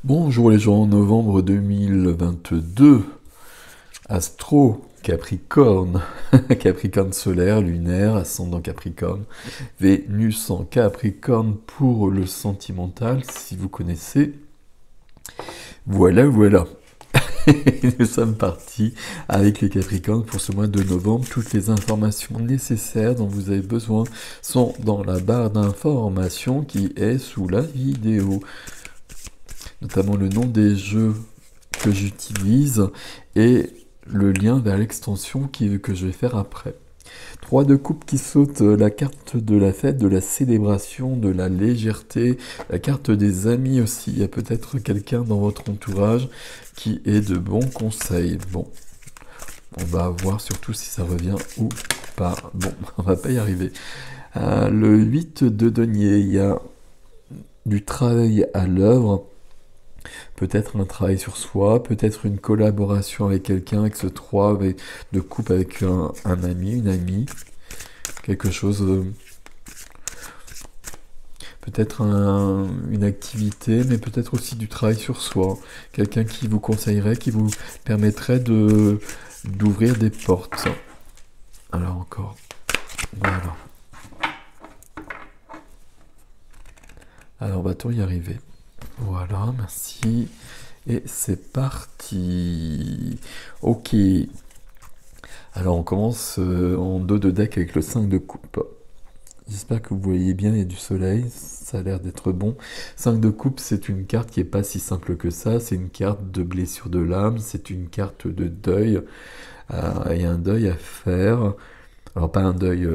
Bonjour les gens, novembre 2022, Astro, Capricorne, Capricorne solaire, lunaire, ascendant Capricorne, Vénus en Capricorne pour le sentimental, si vous connaissez. Voilà, voilà. Nous sommes partis avec les Capricornes pour ce mois de novembre. Toutes les informations nécessaires dont vous avez besoin sont dans la barre d'informations qui est sous la vidéo. Notamment le nom des jeux que j'utilise et le lien vers l'extension que je vais faire après. 3 de coupe qui saute, la carte de la fête, de la célébration, de la légèreté, la carte des amis aussi. Il y a peut-être quelqu'un dans votre entourage qui est de bons conseils. Bon, on va voir surtout si ça revient ou pas. Bon, on va pas y arriver. Le 8 de denier, il y a du travail à l'œuvre. Peut-être un travail sur soi, peut-être une collaboration avec quelqu'un, avec ce 3 de coupe avec un ami, une amie, quelque chose, peut-être une activité, mais peut-être aussi du travail sur soi, quelqu'un qui vous conseillerait, qui vous permettrait d'ouvrir des portes. Alors encore, voilà. Alors va-t-on y arriver? Voilà, merci. Et c'est parti. Ok. Alors on commence en dos de deck avec le 5 de coupe. J'espère que vous voyez bien, il y a du soleil, ça a l'air d'être bon. 5 de coupe, c'est une carte qui n'est pas si simple que ça. C'est une carte de blessure de l'âme, c'est une carte de deuil. Il y a un deuil à faire. Alors pas un deuil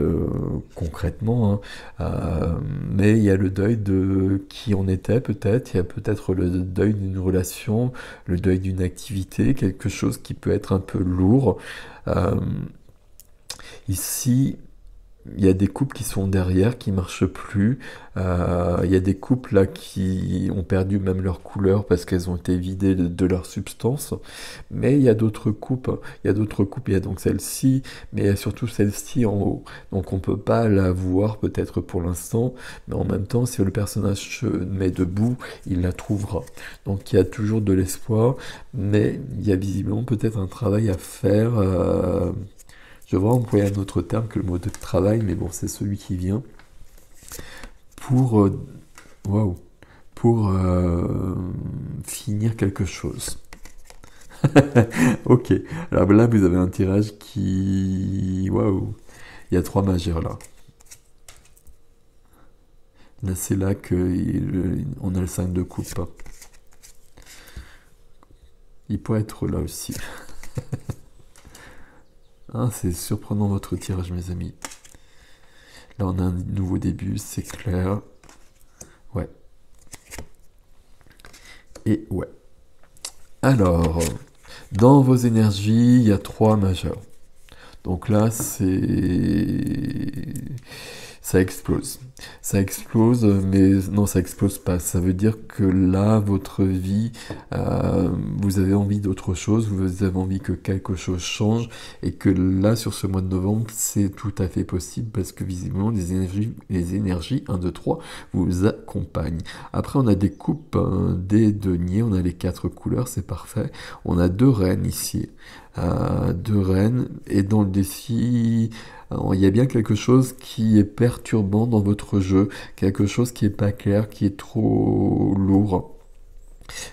concrètement, hein, mais il y a le deuil de qui on était peut-être, il y a peut-être le deuil d'une relation, le deuil d'une activité, quelque chose qui peut être un peu lourd. Euh, Ici, il y a des couples qui sont derrière, qui marchent plus. Il y a des couples là qui ont perdu même leur couleur parce qu'elles ont été vidées de leur substance. Mais il y a d'autres couples. Il y a d'autres couples. Il y a donc celle-ci, mais il y a surtout celle-ci en haut. Donc on peut pas la voir peut-être pour l'instant, mais en même temps, si le personnage se met debout, il la trouvera. Donc il y a toujours de l'espoir, mais il y a visiblement peut-être un travail à faire. Je devrais employer un autre terme que le mot de travail, mais bon, c'est celui qui vient. Pour, waouh, pour finir quelque chose. Ok, alors là, vous avez un tirage qui... Waouh, il y a 3 majeurs là. Là, c'est là on a le 5 de coupe. Il pourrait être là aussi. Ah, c'est surprenant votre tirage, mes amis. Là, on a un nouveau début, c'est clair. Ouais. Et ouais. Alors, dans vos énergies, il y a 3 majeurs. Donc là, ça explose. Ça explose, mais non, ça explose pas. Ça veut dire que là, votre vie, vous avez envie d'autre chose, vous avez envie que quelque chose change, et que là, sur ce mois de novembre, c'est tout à fait possible, parce que visiblement, les énergies 1, 2, 3 vous accompagnent. Après, on a des coupes, des deniers, on a les 4 couleurs, c'est parfait. On a 2 reines ici. 2 reines, et dans le défi, il y a bien quelque chose qui est perturbant dans votre jeu, quelque chose qui est pas clair, qui est trop lourd.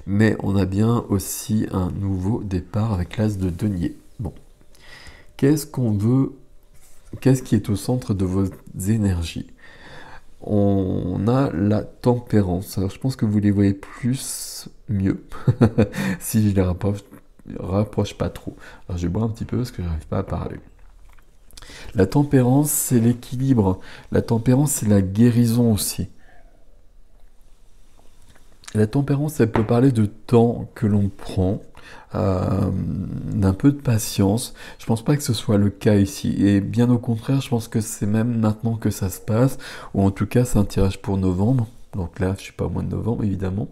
Mais on a bien aussi un nouveau départ avec l'as de denier. Bon, qu'est-ce qu'on veut, qu'est-ce qui est au centre de vos énergies? On a la tempérance. Alors je pense que vous les voyez mieux si je les rapproche pas trop. Alors je vais boire un petit peu parce que j'arrive pas à parler. La tempérance, c'est l'équilibre. La tempérance, c'est la guérison aussi. La tempérance, elle peut parler de temps que l'on prend, d'un peu de patience. Je pense pas que ce soit le cas ici. Et bien au contraire, je pense que c'est même maintenant que ça se passe, ou en tout cas, c'est un tirage pour novembre. Donc là, je suis pas au mois de novembre, évidemment.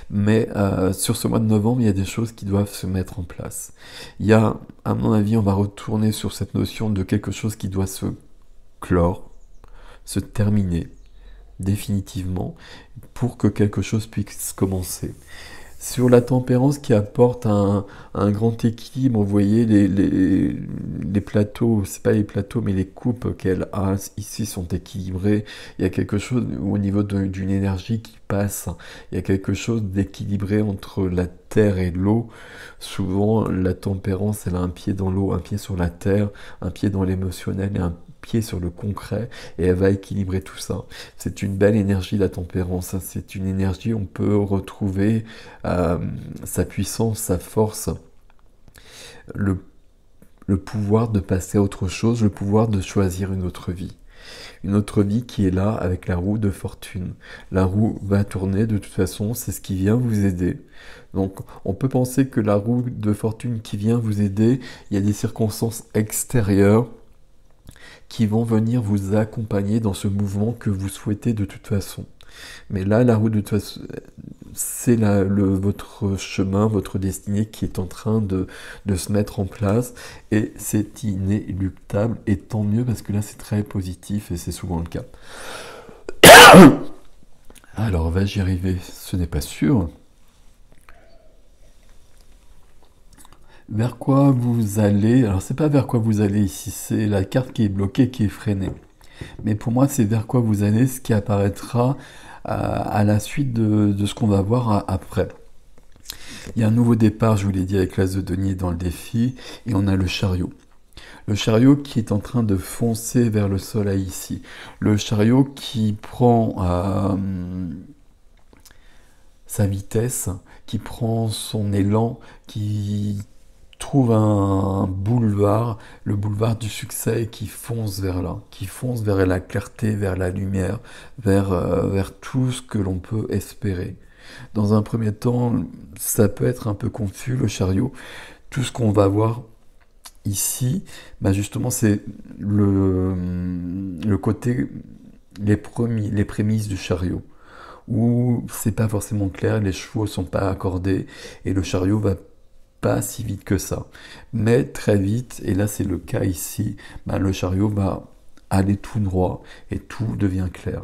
Mais sur ce mois de novembre, il y a des choses qui doivent se mettre en place. Il y a, à mon avis, on va retourner sur cette notion de quelque chose qui doit se clore, se terminer. définitivement, pour que quelque chose puisse commencer. Sur la tempérance qui apporte un grand équilibre, vous voyez, les plateaux, c'est pas les plateaux, mais les coupes qu'elle a ici sont équilibrées. Il y a quelque chose au niveau d'une énergie qui passe. Il y a quelque chose d'équilibré entre la terre et l'eau. Souvent, la tempérance, elle a un pied dans l'eau, un pied sur la terre, un pied dans l'émotionnel et un pied sur le concret, et elle va équilibrer tout ça. C'est une belle énergie, la tempérance. C'est une énergie où on peut retrouver sa puissance, sa force, le, le pouvoir de passer à autre chose, le pouvoir de choisir une autre vie. Une autre vie qui est là avec la roue de fortune. La roue va tourner de toute façon, c'est ce qui vient vous aider. Donc on peut penser que la roue de fortune qui vient vous aider, il y a des circonstances extérieures qui vont venir vous accompagner dans ce mouvement que vous souhaitez de toute façon. Mais là, la roue de toute façon, c'est votre chemin, votre destinée qui est en train de se mettre en place, et c'est inéluctable, et tant mieux parce que là c'est très positif et c'est souvent le cas. Alors vais-je y arriver? Ce n'est pas sûr. Vers quoi vous allez? Alors c'est pas vers quoi vous allez ici, c'est la carte qui est bloquée, qui est freinée. Mais pour moi, c'est vers quoi vous allez, ce qui apparaîtra à la suite de ce qu'on va voir après. Il y a un nouveau départ, je vous l'ai dit, avec l'as de denier dans le défi, et on a le chariot. Le chariot qui est en train de foncer vers le soleil ici. Le chariot qui prend sa vitesse, qui prend son élan, qui trouve un boulevard, le boulevard du succès, qui fonce vers là, qui fonce vers la clarté, vers la lumière, vers tout ce que l'on peut espérer. Dans un premier temps, ça peut être un peu confus, le chariot. Tout ce qu'on va voir ici, bah justement, c'est le côté, les prémices du chariot, où c'est pas forcément clair, les chevaux sont pas accordés, et le chariot va pas si vite que ça. Mais très vite, et là c'est le cas ici, bah le chariot va aller tout droit, et tout devient clair.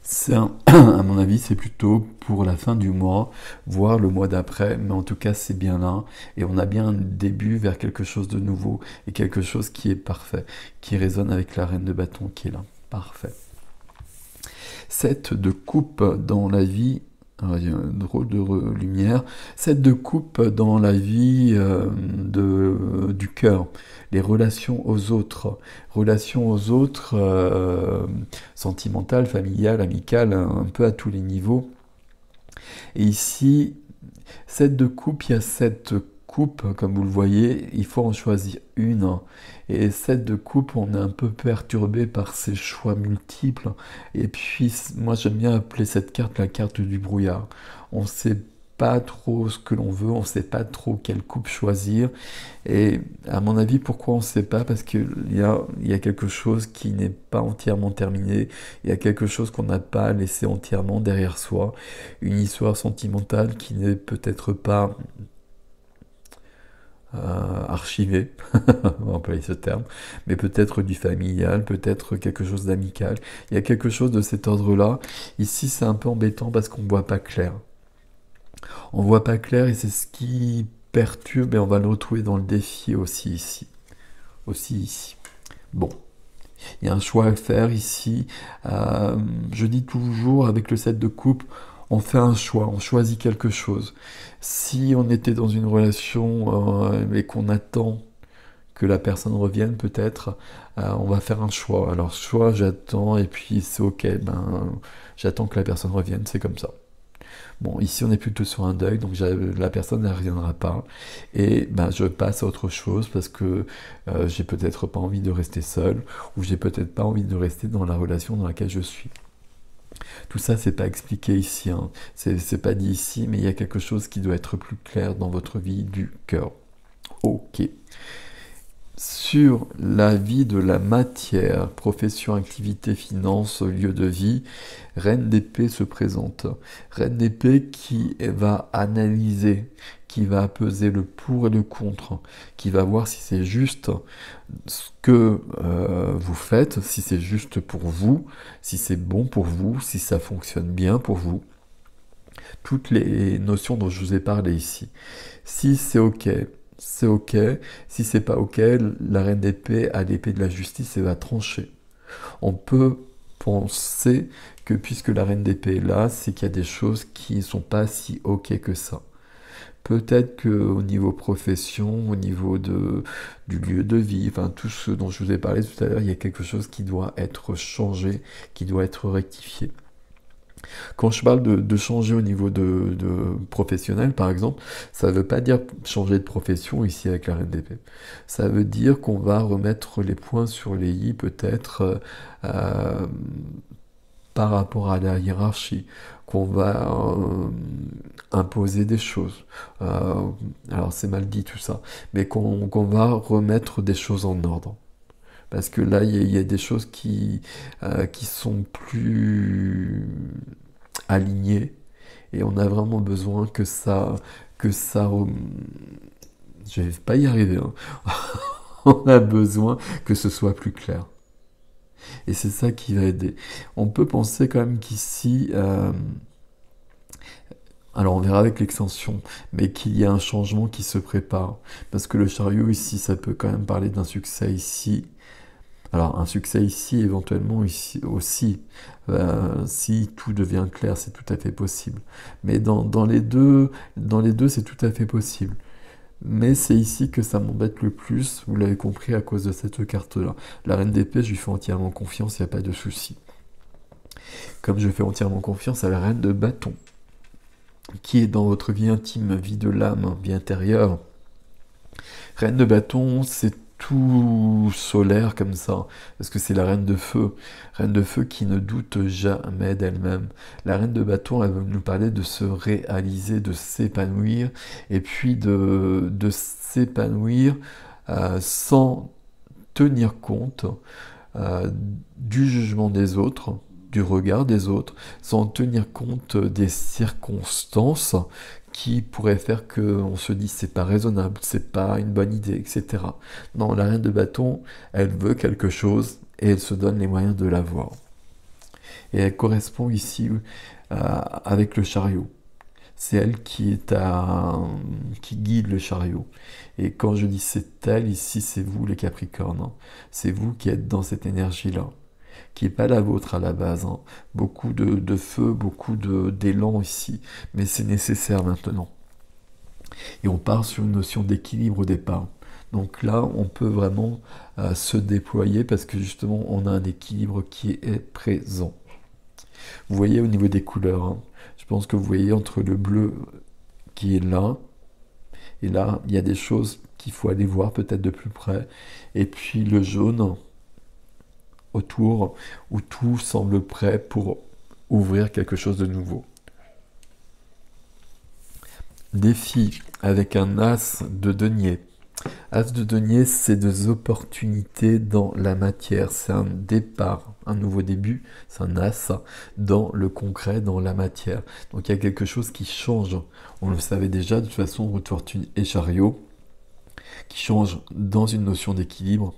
Ça, à mon avis, c'est plutôt pour la fin du mois, voire le mois d'après, mais en tout cas, c'est bien là, et on a bien un début vers quelque chose de nouveau, et quelque chose qui est parfait, qui résonne avec la reine de bâton qui est là. Parfait. 7 de coupe dans la vie. Alors, il y a un drôle de lumière. 7 de coupe dans la vie du cœur. Les relations aux autres. Relations aux autres, sentimentales, familiales, amicales, un peu à tous les niveaux. Et ici, 7 de coupe, il y a 7 coupes, comme vous le voyez, il faut en choisir une. Et 7 de coupe, on est un peu perturbé par ces choix multiples. Et puis, moi j'aime bien appeler cette carte la carte du brouillard. On ne sait pas trop ce que l'on veut, on ne sait pas trop quelle coupe choisir. Et à mon avis, pourquoi on ne sait pas? Parce qu'il y a quelque chose qui n'est pas entièrement terminé, il y a quelque chose qu'on n'a pas laissé entièrement derrière soi, une histoire sentimentale qui n'est peut-être pas archivé, on va employer ce terme, mais peut-être du familial, peut-être quelque chose d'amical. Il y a quelque chose de cet ordre-là. Ici, c'est un peu embêtant parce qu'on ne voit pas clair. On ne voit pas clair et c'est ce qui perturbe, et on va le retrouver dans le défi aussi ici. Bon. Il y a un choix à faire ici. Je dis toujours, avec le 7 de coupe, on fait un choix, on choisit quelque chose. Si on était dans une relation et qu'on attend que la personne revienne, peut-être, on va faire un choix. Alors, soit j'attends et puis c'est ok, j'attends que la personne revienne, c'est comme ça. Bon, ici on est plutôt sur un deuil, donc la personne ne reviendra pas, et je passe à autre chose parce que j'ai peut-être pas envie de rester seul, ou j'ai peut-être pas envie de rester dans la relation dans laquelle je suis. Tout ça, c'est pas expliqué ici, hein. C'est pas dit ici, mais il y a quelque chose qui doit être plus clair dans votre vie du cœur. Ok. sur la vie de la matière, profession, activité, finance, lieu de vie, Reine d'épée se présente. Reine d'épée qui va analyser, qui va peser le pour et le contre, qui va voir si c'est juste ce que vous faites, si c'est juste pour vous, si c'est bon pour vous, si ça fonctionne bien pour vous. Toutes les notions dont je vous ai parlé ici. Si c'est ok, c'est ok. Si c'est pas ok, la reine d'épée a l'épée de la justice et va trancher. On peut penser que puisque la reine d'épée est là, c'est qu'il y a des choses qui ne sont pas si ok que ça. Peut-être qu'au niveau profession, au niveau du lieu de vie, enfin tout ce dont je vous ai parlé tout à l'heure, il y a quelque chose qui doit être changé, qui doit être rectifié. Quand je parle de changer au niveau de professionnel, par exemple, ça ne veut pas dire changer de profession ici avec la reine d'épée. Ça veut dire qu'on va remettre les points sur les i peut-être par rapport à la hiérarchie, qu'on va imposer des choses. Alors c'est mal dit tout ça, mais qu'on va remettre des choses en ordre. Parce que là, il y a des choses qui sont plus alignées et on a vraiment besoin je vais pas y arriver, hein. On a besoin que ce soit plus clair. Et c'est ça qui va aider. On peut penser quand même qu'ici, alors on verra avec l'extension, mais qu'il y a un changement qui se prépare. Parce que le chariot ici, ça peut quand même parler d'un succès ici. Alors un succès ici, éventuellement ici aussi, si tout devient clair, c'est tout à fait possible. Mais dans les deux, c'est tout à fait possible. Mais c'est ici que ça m'embête le plus, vous l'avez compris à cause de cette carte-là. La reine d'épée, je lui fais entièrement confiance, il n'y a pas de souci. Comme je fais entièrement confiance à la reine de bâton, qui est dans votre vie intime, vie de l'âme, vie intérieure. Reine de bâton, c'est tout solaire comme ça, parce que c'est la reine de feu qui ne doute jamais d'elle-même. La reine de bâton, elle veut nous parler de se réaliser, de s'épanouir, et puis de s'épanouir sans tenir compte du jugement des autres, du regard des autres, sans tenir compte des circonstances qui pourraient faire qu'on se dise c'est pas raisonnable, c'est pas une bonne idée, etc. Non, la reine de bâton, elle veut quelque chose et elle se donne les moyens de l'avoir. Et elle correspond ici avec le chariot. C'est elle qui guide le chariot. Et quand je dis c'est elle, ici c'est vous les Capricornes. Hein. C'est vous qui êtes dans cette énergie-là, qui n'est pas la vôtre à la base. Hein. Beaucoup de feu, beaucoup d'élan ici, mais c'est nécessaire maintenant. Et on part sur une notion d'équilibre au départ. Donc là, on peut vraiment se déployer parce que justement, on a un équilibre qui est présent. Vous voyez au niveau des couleurs, hein, je pense que vous voyez entre le bleu qui est là, et là, il y a des choses qu'il faut aller voir peut-être de plus près, et puis le jaune autour, où tout semble prêt pour ouvrir quelque chose de nouveau. Défi avec un as de denier. As de denier, c'est des opportunités dans la matière, c'est un départ, un nouveau début, c'est un as dans le concret, dans la matière. Donc il y a quelque chose qui change, on le savait déjà, de toute façon, roue de fortune et chariot, qui change dans une notion d'équilibre,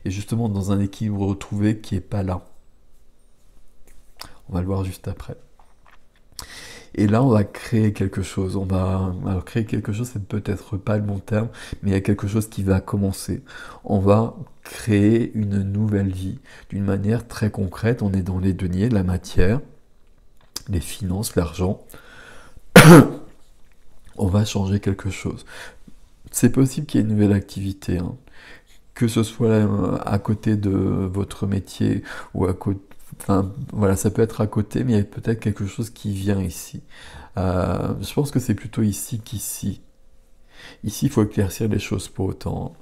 et justement dans un équilibre retrouvé qui n'est pas là. On va le voir juste après. Et là, on va créer quelque chose. Alors créer quelque chose, c'est peut-être pas le bon terme, mais il y a quelque chose qui va commencer. On va créer une nouvelle vie d'une manière très concrète. On est dans les deniers, la matière, les finances, l'argent. On va changer quelque chose. C'est possible qu'il y ait une nouvelle activité, hein. Que ce soit à côté de votre métier ou à côté. Enfin, voilà, ça peut être à côté, mais il y a peut-être quelque chose qui vient ici. Je pense que c'est plutôt ici qu'ici. Ici, il faut éclaircir les choses pour autant.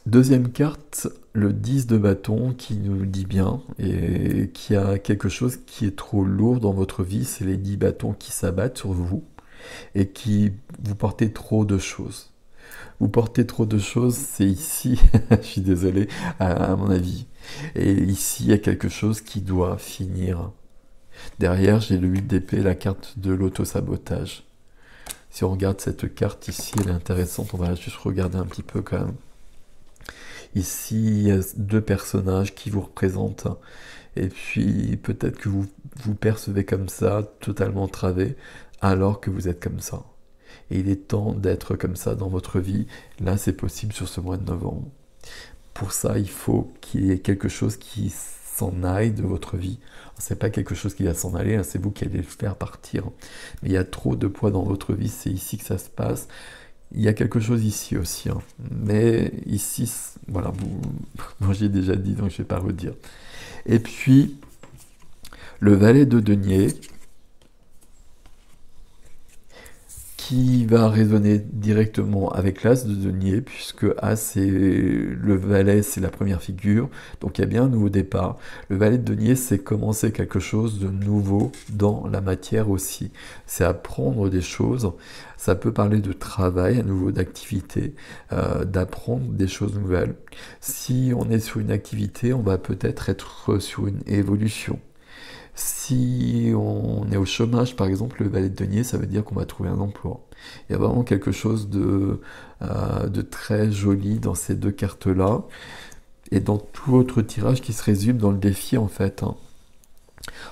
Deuxième carte, le 10 de bâton qui nous dit bien et qui a quelque chose qui est trop lourd dans votre vie. C'est les 10 bâtons qui s'abattent sur vous et qui vous portez trop de choses. Vous portez trop de choses, c'est ici, je suis désolé, à mon avis. Et ici, il y a quelque chose qui doit finir. Derrière, j'ai le 8 d'épée, la carte de l'auto-sabotage. Si on regarde cette carte ici, elle est intéressante, on va juste regarder un petit peu quand même. Ici, il y a deux personnages qui vous représentent. Et puis, peut-être que vous vous percevez comme ça, totalement travé, alors que vous êtes comme ça. Et il est temps d'être comme ça dans votre vie. Là, c'est possible sur ce mois de novembre. Pour ça, il faut qu'il y ait quelque chose qui s'en aille de votre vie. C'est pas quelque chose qui va s'en aller, hein, c'est vous qui allez le faire partir. Mais il y a trop de poids dans votre vie, c'est ici que ça se passe. Il y a quelque chose ici aussi, hein. Mais ici, voilà, moi j'ai déjà dit, donc je ne vais pas redire. Et puis, le valet de denier, qui va résonner directement avec l'as de denier, puisque as, c'est le valet, c'est la première figure, donc il y a bien un nouveau départ. Le valet de denier, c'est commencer quelque chose de nouveau dans la matière aussi. C'est apprendre des choses, ça peut parler de travail, à nouveau d'activité, d'apprendre des choses nouvelles. Si on est sur une activité, on va peut-être être sur une évolution. Si on est au chômage, par exemple, le valet de denier, ça veut dire qu'on va trouver un emploi. Il y a vraiment quelque chose de très joli dans ces deux cartes-là, et dans tout autre tirage qui se résume dans le défi, en fait, hein.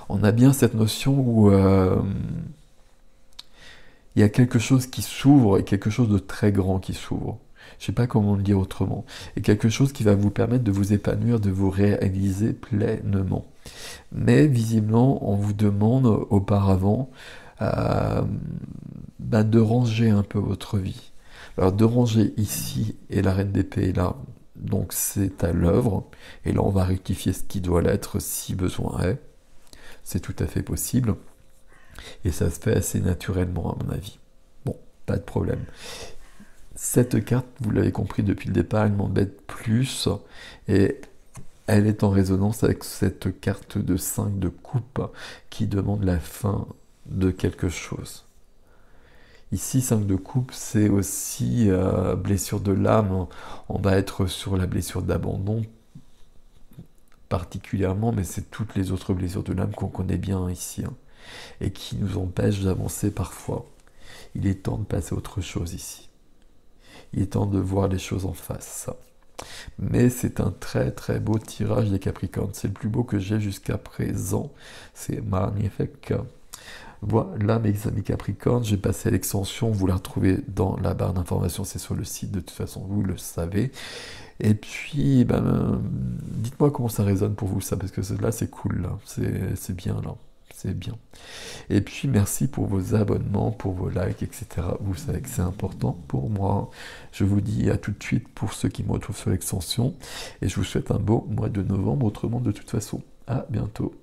On a bien cette notion où il y a quelque chose qui s'ouvre, et quelque chose de très grand qui s'ouvre. Je ne sais pas comment le dire autrement. Et quelque chose qui va vous permettre de vous épanouir, de vous réaliser pleinement. Mais visiblement, on vous demande auparavant de ranger un peu votre vie. Alors de ranger ici, et la reine d'épée est là, donc c'est à l'œuvre. Et là, on va rectifier ce qui doit l'être si besoin est. C'est tout à fait possible. Et ça se fait assez naturellement, à mon avis. Bon, pas de problème. Cette carte, vous l'avez compris depuis le départ, elle m'embête plus. Et elle est en résonance avec cette carte de 5 de coupe qui demande la fin de quelque chose. Ici, 5 de coupe, c'est aussi blessure de l'âme. On va être sur la blessure d'abandon particulièrement, mais c'est toutes les autres blessures de l'âme qu'on connaît bien ici, hein, et qui nous empêchent d'avancer parfois. Il est temps de passer à autre chose ici. Il est temps de voir les choses en face. Mais c'est un très très beau tirage des Capricornes. C'est le plus beau que j'ai jusqu'à présent. C'est magnifique. Voilà mes amis Capricornes, j'ai passé à l'extension. Vous la retrouvez dans la barre d'information. C'est sur le site, de toute façon, vous le savez. Et puis, dites-moi comment ça résonne pour vous, ça, parce que là, c'est cool, là. C'est bien, là. C'est bien. Et puis, merci pour vos abonnements, pour vos likes, etc. Vous savez que c'est important pour moi. Je vous dis à tout de suite pour ceux qui me retrouvent sur l'extension. Et je vous souhaite un beau mois de novembre, autrement de toute façon. À bientôt.